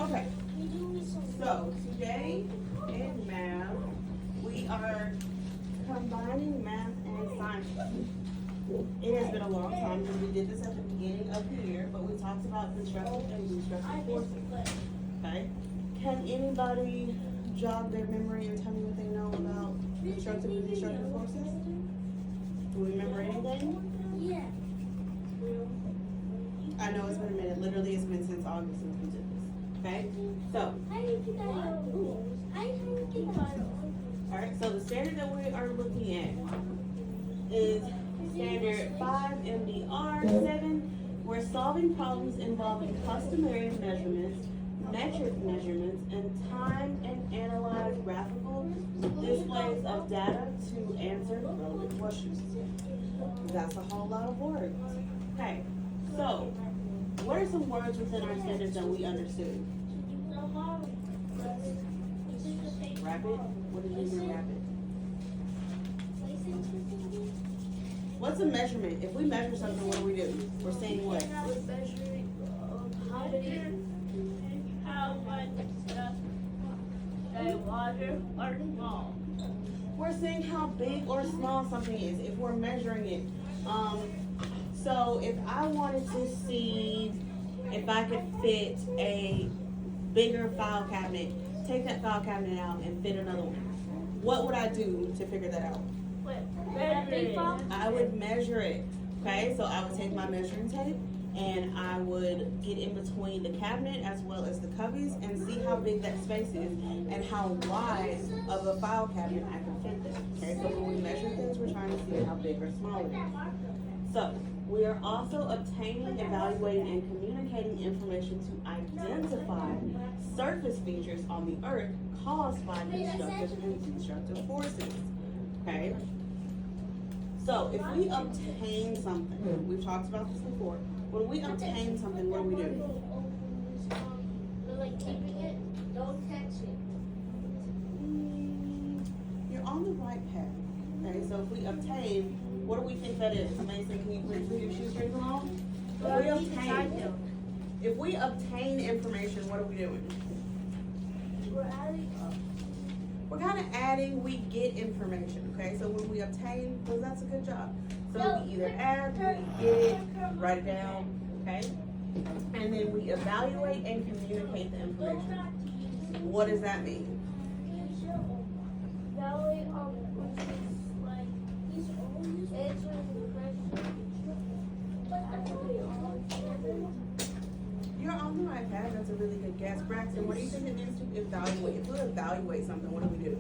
Okay, so today in math, we are combining math and science. It has been a long time because we did this at the beginning of the year, but we talked about constructive and destructive forces. Okay? Can anybody jog their memory and tell me what they know about constructive and destructive forces? Do we remember anything? Yeah. I know it's been a minute. Literally, it's been since August since we did this. Okay? So, alright, so the standard that we are looking at is standard 5 MDR 7. We're solving problems involving customary measurements, metric measurements, and time and analyze graphical displays of data to answer relevant questions. That's a whole lot of words. Okay, so what are some words within our standards that we understood? Rapid? What did you mean rapid? What's a measurement? If we measure something, what do we do? We're saying what? We're measuring how big, how much stuff, larger or small. We're saying how big or small something is if we're measuring it. So if I wanted to see if I could fit a bigger file cabinet, take that file cabinet out and fit another one, what would I do to figure that out? I would measure it. Okay, so I would take my measuring tape and I would get in between the cabinet as well as the cubbies and see how big that space is and how wide of a file cabinet I can fit there. Okay, so when we measure things, we're trying to see how big or small it is. So we are also obtaining, evaluating, and communicating information to identify surface features on the earth caused by constructive and destructive forces. Okay? So if we obtain something, we've talked about this before, when we obtain something, what do we do? Like keeping it, don't touch it. You're on the right path. Okay, so if we obtain, what do we think that is? Mason, can you please put your shoestrings on? If we obtain information, what are we doing? We're adding up. We're kind of adding, we get information, okay? So when we obtain, well, that's a good job. So we either add, we get it, write it down, okay? And then we evaluate and communicate the information. What does that mean? You're on the right path. That's a really good guess. Braxton, what do you think it means to evaluate? If we evaluate something, what do we do?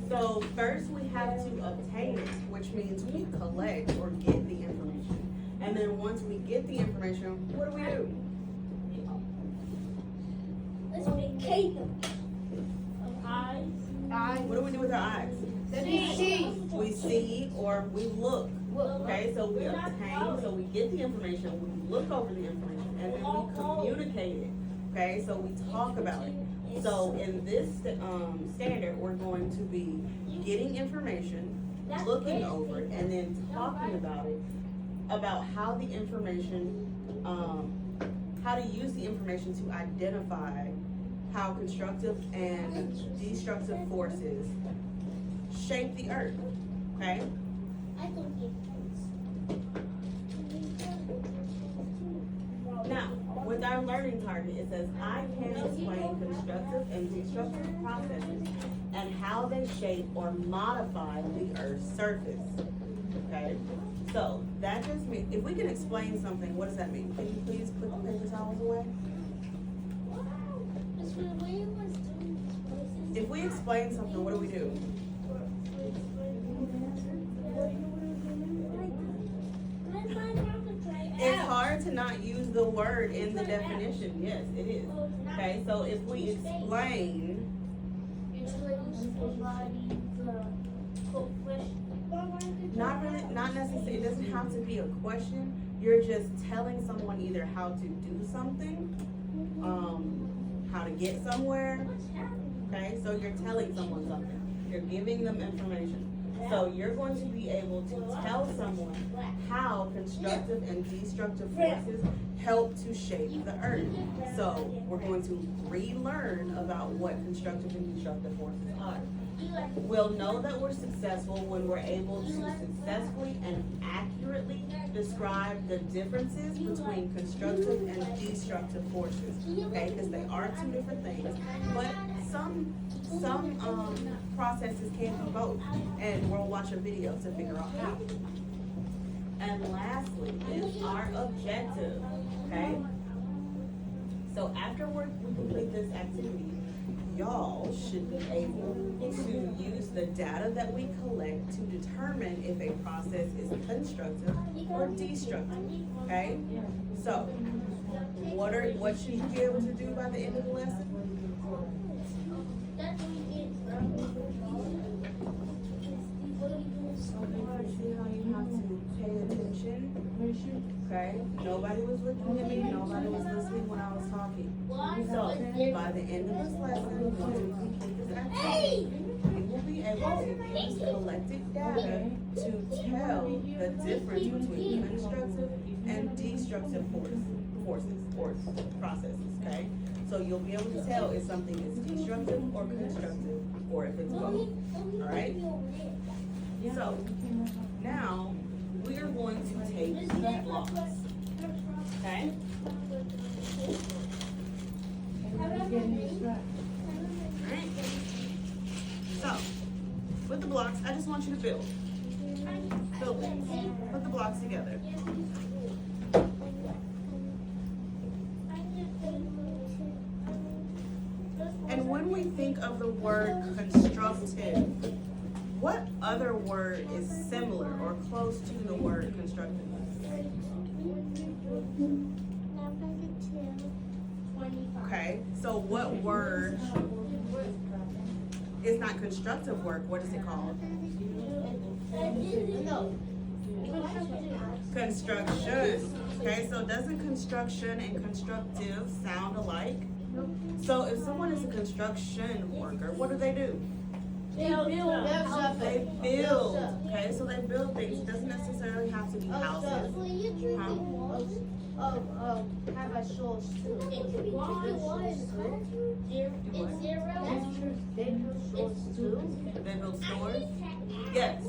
So first we have to obtain it, which means we collect or get the information. And then once we get the information, what do we do? Let's make cake. Eyes. What do we do with our eyes? We see or we look. Okay, so we obtain, so we get the information, we look over the information, and then we communicate it. Okay, so we talk about it. So in this standard, we're going to be getting information, looking over it, and then talking about it, about how the information, how to use the information to identify how constructive and destructive forces shape the earth. Okay? Now, with our learning target, it says, I can explain constructive and destructive processes and how they shape or modify the Earth's surface. Okay? So, that just means, if we can explain something, what does that mean? Can you please put the paper towels away? If we explain something, what do we do? It's hard to not use the word in the definition. Yes, it is. Okay, so if we explain, not necessarily, it doesn't have to be a question. You're just telling someone either how to do something, how to get somewhere. Okay, so you're telling someone something. You're giving them information. So you're going to be able to tell someone how constructive and destructive forces help to shape the earth. So we're going to relearn about what constructive and destructive forces are. We'll know that we're successful when we're able to successfully and accurately describe the differences between constructive and destructive forces, okay? Because they are two different things, but some processes can be both, and we'll watch a video to figure out how. And lastly is our objective, okay? So after we complete this activity, y'all should be able to use the data that we collect to determine if a process is constructive or destructive, okay? So, what should you be able to do by the end of the lesson? See how you have to pay attention? Okay? Nobody was looking at me, nobody was listening when I was talking. So, by the end of this lesson, once we complete this activity, we will be able to use collected data to tell the difference between constructive and destructive forces or processes, okay? So you'll be able to tell if something is destructive or constructive, or if it's both, all right? So, now, we are going to take these blocks, okay? Alright? So, with the blocks, I just want you to build. Build things. Put the blocks together. And when we think of the word constructive, what other word is similar or close to the word constructive? Okay, so what word is not constructive work? What is it called? Construction. Okay, so doesn't construction and constructive sound alike? So if someone is a construction worker, what do? They build. Okay, so they build things. It doesn't necessarily have to be houses. Have a source too. It could be They build stores? Yes.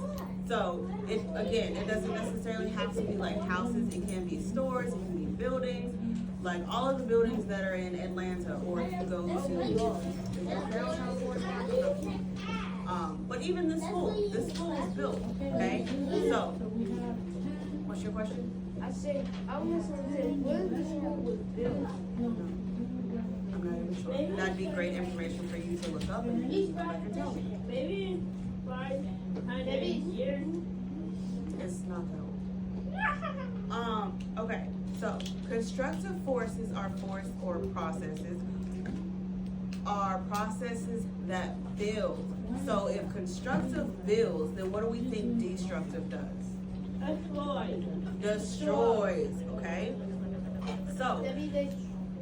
So it doesn't necessarily have to be like houses. It can be stores, it can be buildings, like all of the buildings that are in Atlanta, or if you go to but even this school is built, okay? So, what's your question? I said, I was gonna say, when the school was built. I'm not even sure. That'd be great information for you to look up and then come back and tell me. Maybe 500 years. It's not that old. Okay, so constructive forces are forces or processes that build. So if constructive builds, then what do we think destructive does? Destroys, okay? So,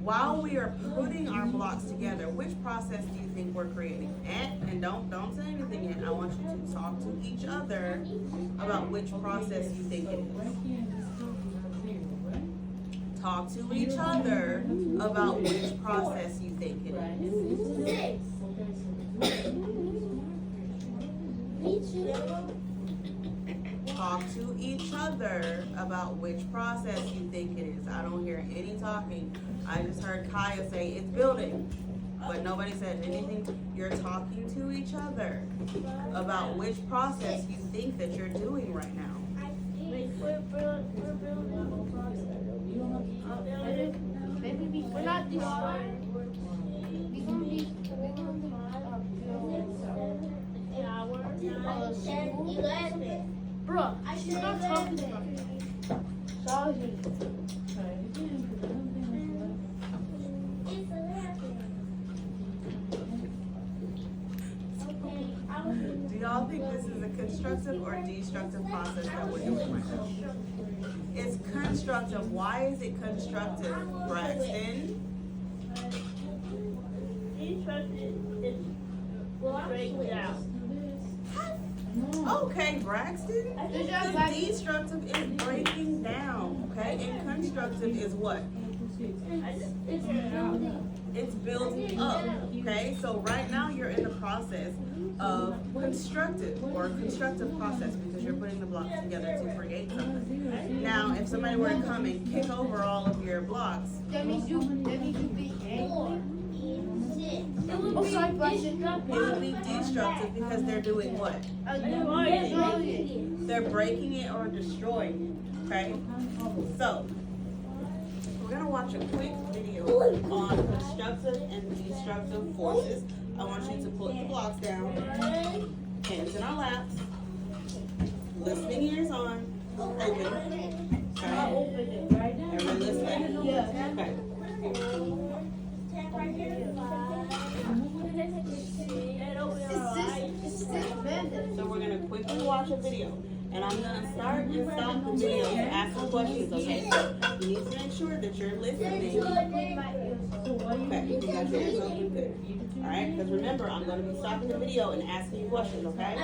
while we are putting our blocks together, which process do you think we're creating? And don't say anything yet. I want you to talk to each other about which process you think it is. Talk to each other about which process you think it is. Talk to each other about which process you think it is. I don't hear any talking. I just heard Kaya say it's building, but nobody said anything. You're talking to each other about which process you think that you're doing right now. We're building a process. Maybe we're not destroying. We're gonna be 11. Bro, she's not talking about it. Do y'all think this is a constructive or destructive process that we're doing right now? It's constructive. Why is it constructive, Braxton? Destructive is break down. Okay, Braxton. The destructive is breaking down, okay? And constructive is what? It's building up, okay? So right now you're in the process of constructive process because you're putting the blocks together to create something. Now, if somebody were to come and kick over all of your blocks, That means you be angry. It would be destructive because they're doing what? They're breaking it or destroying it, okay? So, we're gonna watch a quick video on constructive and destructive forces. I want you to put the blocks down, hands in our laps, listening ears on, open. Okay? Everyone listening? Yeah. Okay. So we're gonna quickly watch a video. And I'm gonna start and stop the video to ask you questions, okay? You need to make sure that you're listening. Okay, you got your ears open, good. Alright, because remember, I'm gonna be stopping the video and asking you questions, okay?